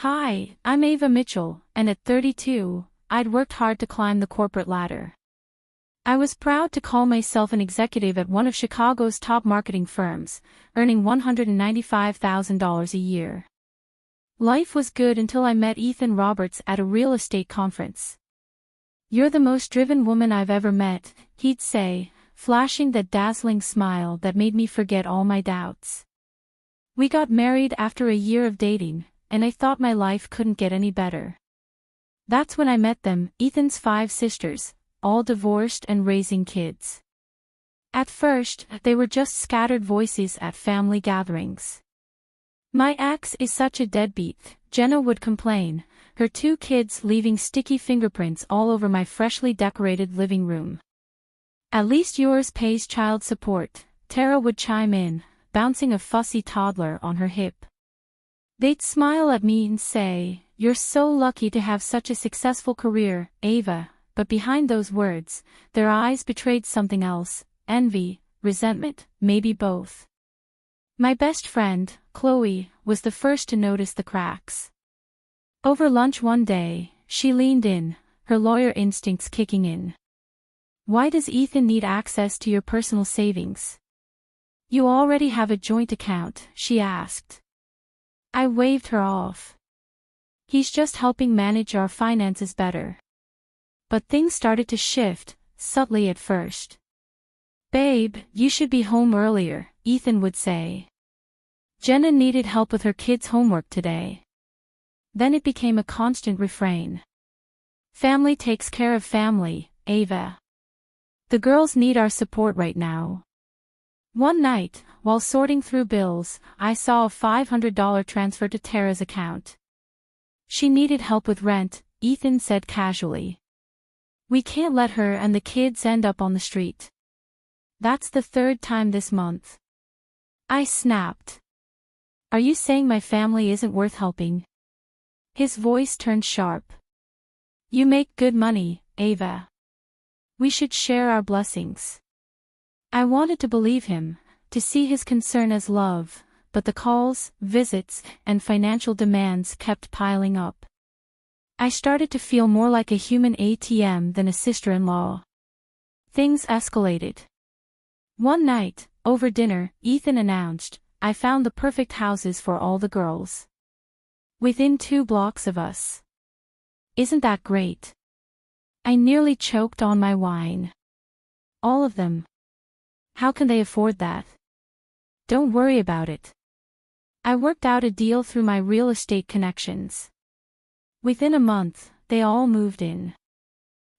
Hi, I'm Ava Mitchell, and at 32, I'd worked hard to climb the corporate ladder. I was proud to call myself an executive at one of Chicago's top marketing firms, earning $195,000 a year. Life was good until I met Ethan Roberts at a real estate conference. "You're the most driven woman I've ever met," he'd say, flashing that dazzling smile that made me forget all my doubts. We got married after a year of dating, and I thought my life couldn't get any better. That's when I met them, Ethan's 5 sisters, all divorced and raising kids. At first, they were just scattered voices at family gatherings. "My ex is such a deadbeat," Jenna would complain, her 2 kids leaving sticky fingerprints all over my freshly decorated living room. "At least yours pays child support," Tara would chime in, bouncing a fussy toddler on her hip. They'd smile at me and say, "You're so lucky to have such a successful career, Ava," but behind those words, their eyes betrayed something else: envy, resentment, maybe both. My best friend, Chloe, was the first to notice the cracks. Over lunch one day, she leaned in, her lawyer instincts kicking in. "Why does Ethan need access to your personal savings? You already have a joint account," she asked. I waved her off. "He's just helping manage our finances better." But things started to shift, subtly at first. "Babe, you should be home earlier," Ethan would say. "Jenna needed help with her kids' homework today." Then it became a constant refrain. "Family takes care of family, Ava. The girls need our support right now." One night, while sorting through bills, I saw a $500 transfer to Tara's account. "She needed help with rent," Ethan said casually. "We can't let her and the kids end up on the street." "That's the 3rd time this month." I snapped. "Are you saying my family isn't worth helping?" His voice turned sharp. "You make good money, Ava. We should share our blessings." I wanted to believe him, to see his concern as love, but the calls, visits, and financial demands kept piling up. I started to feel more like a human ATM than a sister-in-law. Things escalated. One night, over dinner, Ethan announced, "I found the perfect houses for all the girls. Within 2 blocks of us. Isn't that great?" I nearly choked on my wine. "All of them. How can they afford that?" "Don't worry about it. I worked out a deal through my real estate connections." Within a month, they all moved in.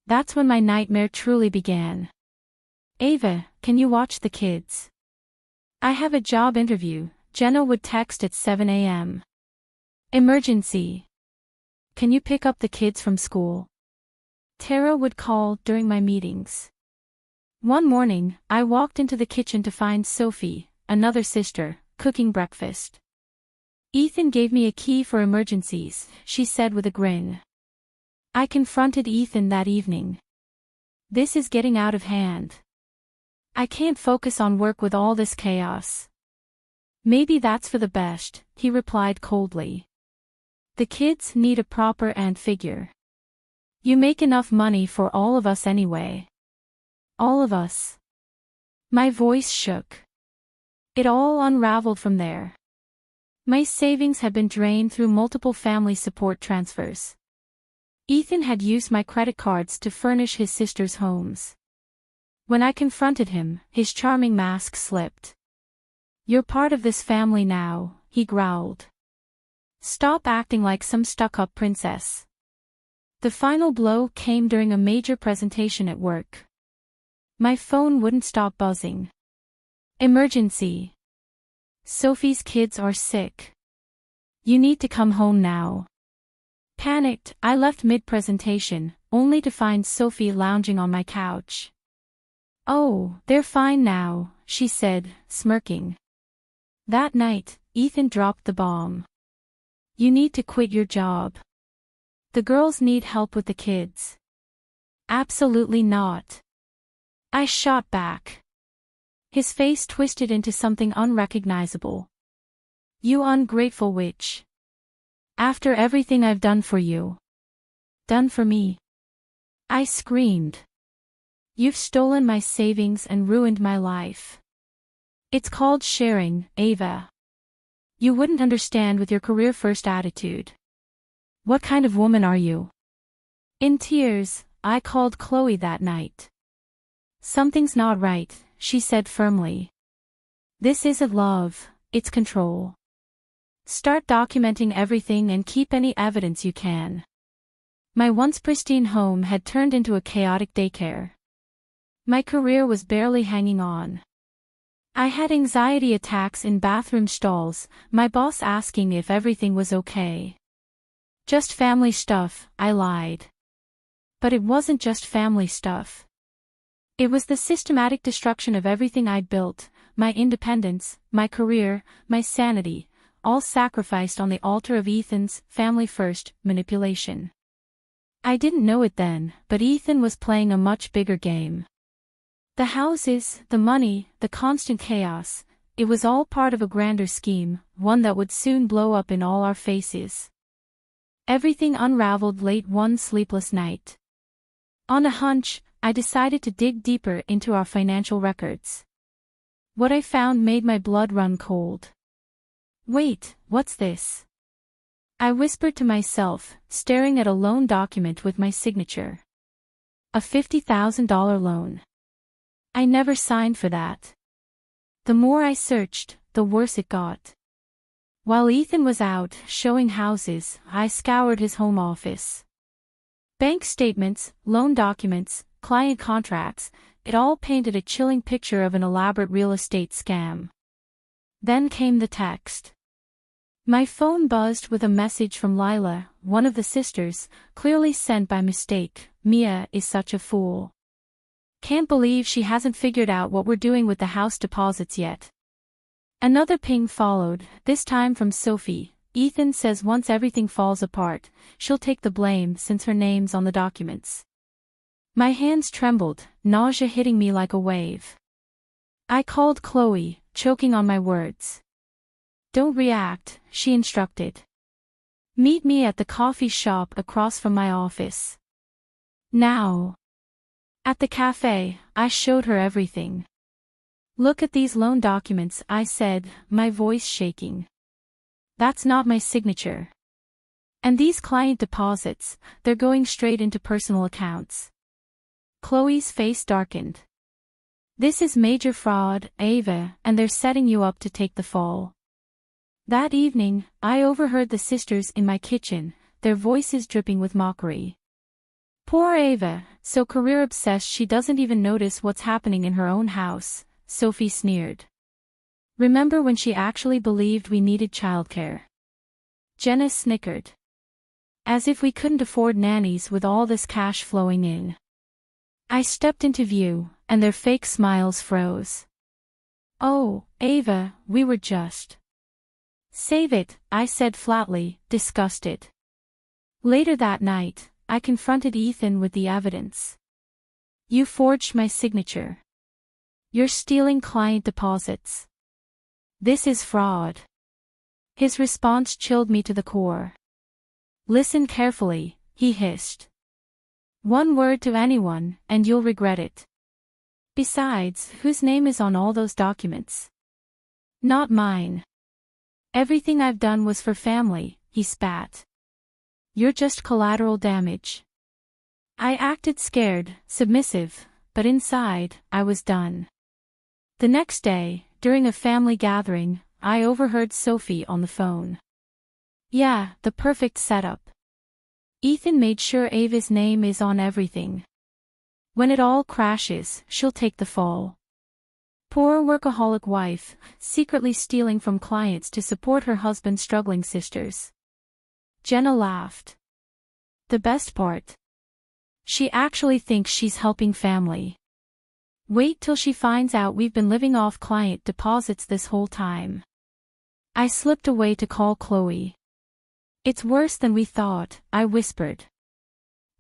That's when my nightmare truly began. "Ava, can you watch the kids? I have a job interview," Jenna would text at 7 a.m. "Emergency. Can you pick up the kids from school?" Tara would call during my meetings. One morning, I walked into the kitchen to find Sophie, another sister, cooking breakfast. "Ethan gave me a key for emergencies," she said with a grin. I confronted Ethan that evening. "This is getting out of hand. I can't focus on work with all this chaos." "Maybe that's for the best," he replied coldly. "The kids need a proper aunt figure. You make enough money for all of us anyway." "All of us." My voice shook. It all unraveled from there. My savings had been drained through multiple family support transfers. Ethan had used my credit cards to furnish his sisters' homes. When I confronted him, his charming mask slipped. "You're part of this family now," he growled. "Stop acting like some stuck-up princess." The final blow came during a major presentation at work. My phone wouldn't stop buzzing. "Emergency. Sophie's kids are sick. You need to come home now." Panicked, I left mid-presentation, only to find Sophie lounging on my couch. "Oh, they're fine now," she said, smirking. That night, Ethan dropped the bomb. "You need to quit your job. The girls need help with the kids." "Absolutely not." I shot back. His face twisted into something unrecognizable. "You ungrateful witch. After everything I've done for you. Done for me. I screamed. You've stolen my savings and ruined my life. It's called sharing, Ava. You wouldn't understand with your career-first attitude. What kind of woman are you? In tears, I called Chloe that night. Something's not right, she said firmly. This isn't love, it's control. Start documenting everything and keep any evidence you can. My once pristine home had turned into a chaotic daycare. My career was barely hanging on. I had anxiety attacks in bathroom stalls, my boss asking if everything was okay. Just family stuff, I lied. But it wasn't just family stuff. It was the systematic destruction of everything I'd built, my independence, my career, my sanity, all sacrificed on the altar of Ethan's family-first manipulation. I didn't know it then, but Ethan was playing a much bigger game. The houses, the money, the constant chaos, it was all part of a grander scheme, one that would soon blow up in all our faces. Everything unraveled late one sleepless night. On a hunch, I decided to dig deeper into our financial records. What I found made my blood run cold. Wait, what's this? I whispered to myself, staring at a loan document with my signature. A $50,000 loan. I never signed for that. The more I searched, the worse it got. While Ethan was out showing houses, I scoured his home office. Bank statements, loan documents, client contracts, it all painted a chilling picture of an elaborate real estate scam. Then came the text. My phone buzzed with a message from Lila, one of the sisters, clearly sent by mistake. Mia is such a fool. Can't believe she hasn't figured out what we're doing with the house deposits yet. Another ping followed, this time from Sophie. Ethan says once everything falls apart, she'll take the blame since her name's on the documents. My hands trembled, nausea hitting me like a wave. I called Chloe, choking on my words. Don't react, she instructed. Meet me at the coffee shop across from my office. Now. At the cafe, I showed her everything. Look at these loan documents, I said, my voice shaking. That's not my signature. And these client deposits, they're going straight into personal accounts. Chloe's face darkened. This is major fraud, Ava, and they're setting you up to take the fall. That evening, I overheard the sisters in my kitchen, their voices dripping with mockery. Poor Ava, so career-obsessed she doesn't even notice what's happening in her own house, Sophie sneered. Remember when she actually believed we needed childcare? Jenna snickered. As if we couldn't afford nannies with all this cash flowing in. I stepped into view, and their fake smiles froze. Oh, Ava, we were just. Save it, I said flatly, disgusted. Later that night, I confronted Ethan with the evidence. You forged my signature. You're stealing client deposits. This is fraud. His response chilled me to the core. Listen carefully, he hissed. One word to anyone, and you'll regret it. Besides, whose name is on all those documents? Not mine. Everything I've done was for family, he spat. You're just collateral damage. I acted scared, submissive, but inside, I was done. The next day, during a family gathering, I overheard Sophie on the phone. Yeah, the perfect setup. Ethan made sure Ava's name is on everything. When it all crashes, she'll take the fall. Poor workaholic wife, secretly stealing from clients to support her husband's struggling sisters. Jenna laughed. The best part? She actually thinks she's helping family. Wait till she finds out we've been living off client deposits this whole time. I slipped away to call Chloe. It's worse than we thought, I whispered.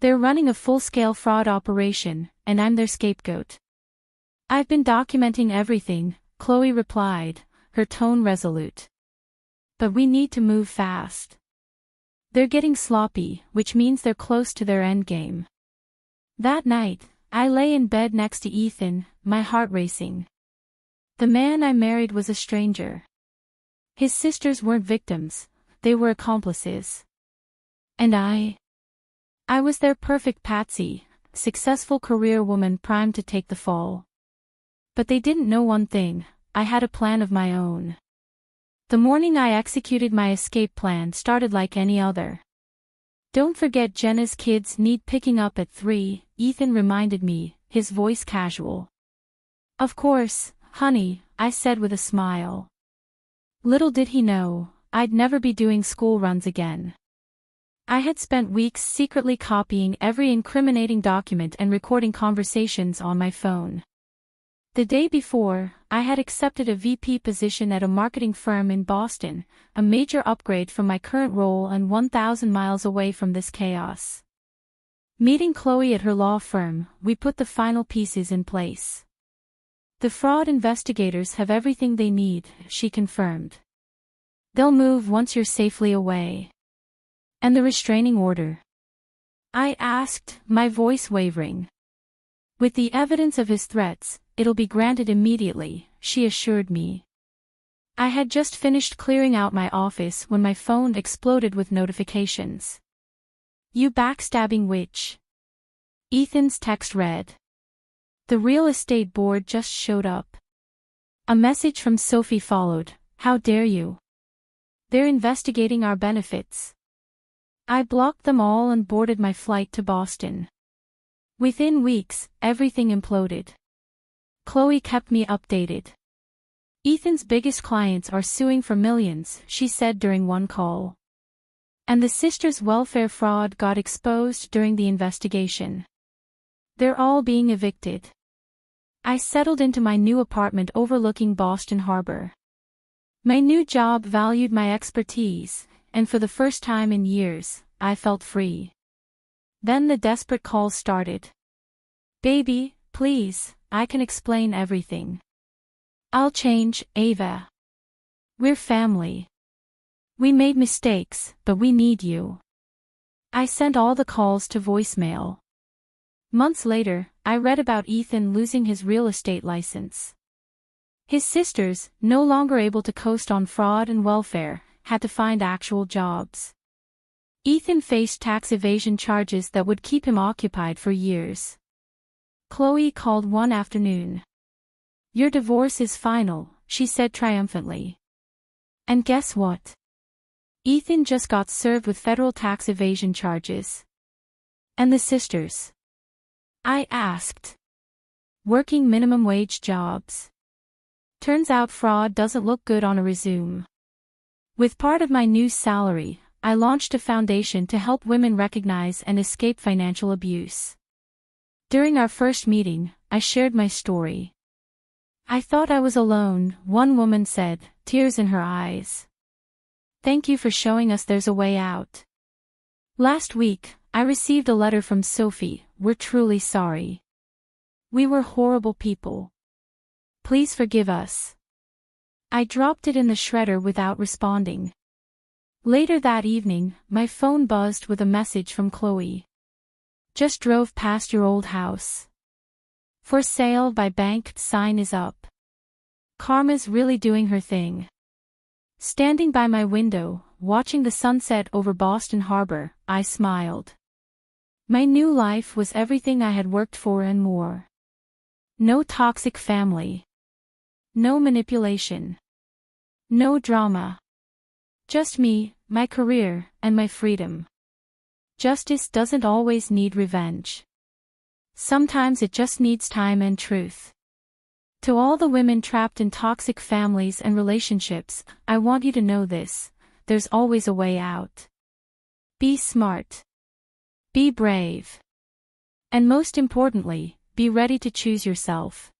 They're running a full-scale fraud operation, and I'm their scapegoat. I've been documenting everything, Chloe replied, her tone resolute. But we need to move fast. They're getting sloppy, which means they're close to their endgame. That night, I lay in bed next to Ethan, my heart racing. The man I married was a stranger. His sisters weren't victims, they were accomplices. And I was their perfect patsy, successful career woman primed to take the fall. But they didn't know one thing: I had a plan of my own. The morning I executed my escape plan started like any other. "Don't forget Jenna's kids need picking up at 3, Ethan reminded me, his voice casual. "Of course, honey," I said with a smile. Little did he know, I'd never be doing school runs again. I had spent weeks secretly copying every incriminating document and recording conversations on my phone. The day before, I had accepted a VP position at a marketing firm in Boston, a major upgrade from my current role and 1,000 miles away from this chaos. Meeting Chloe at her law firm, we put the final pieces in place. "The fraud investigators have everything they need," she confirmed. "They'll move once you're safely away." "And the restraining order?" I asked, my voice wavering. "With the evidence of his threats, it'll be granted immediately," she assured me. I had just finished clearing out my office when my phone exploded with notifications. "You backstabbing witch." Ethan's text read. "The real estate board just showed up." A message from Sophie followed. "How dare you? They're investigating our benefits." I blocked them all and boarded my flight to Boston. Within weeks, everything imploded. Chloe kept me updated. "Ethan's biggest clients are suing for millions," she said during one call. "And the sisters' welfare fraud got exposed during the investigation. They're all being evicted." I settled into my new apartment overlooking Boston Harbor. My new job valued my expertise, and for the first time in years, I felt free. Then the desperate calls started. "Baby, please, I can explain everything. I'll change, Ava. We're family. We made mistakes, but we need you." I sent all the calls to voicemail. Months later, I read about Ethan losing his real estate license. His sisters, no longer able to coast on fraud and welfare, had to find actual jobs. Ethan faced tax evasion charges that would keep him occupied for years. Chloe called one afternoon. "Your divorce is final," she said triumphantly. "And guess what? Ethan just got served with federal tax evasion charges." "And the sisters?" I asked. "Working minimum wage jobs. Turns out fraud doesn't look good on a resume." With part of my new salary, I launched a foundation to help women recognize and escape financial abuse. During our first meeting, I shared my story. "I thought I was alone," one woman said, tears in her eyes. "Thank you for showing us there's a way out." Last week, I received a letter from Sophie. "We're truly sorry. We were horrible people. Please forgive us." I dropped it in the shredder without responding. Later that evening, my phone buzzed with a message from Chloe. "Just drove past your old house. For sale by bank, sign is up. Karma's really doing her thing." Standing by my window, watching the sunset over Boston Harbor, I smiled. My new life was everything I had worked for and more. No toxic family. No manipulation. No drama. Just me, my career, and my freedom. Justice doesn't always need revenge. Sometimes it just needs time and truth. To all the women trapped in toxic families and relationships, I want you to know this: there's always a way out. Be smart. Be brave. And most importantly, be ready to choose yourself.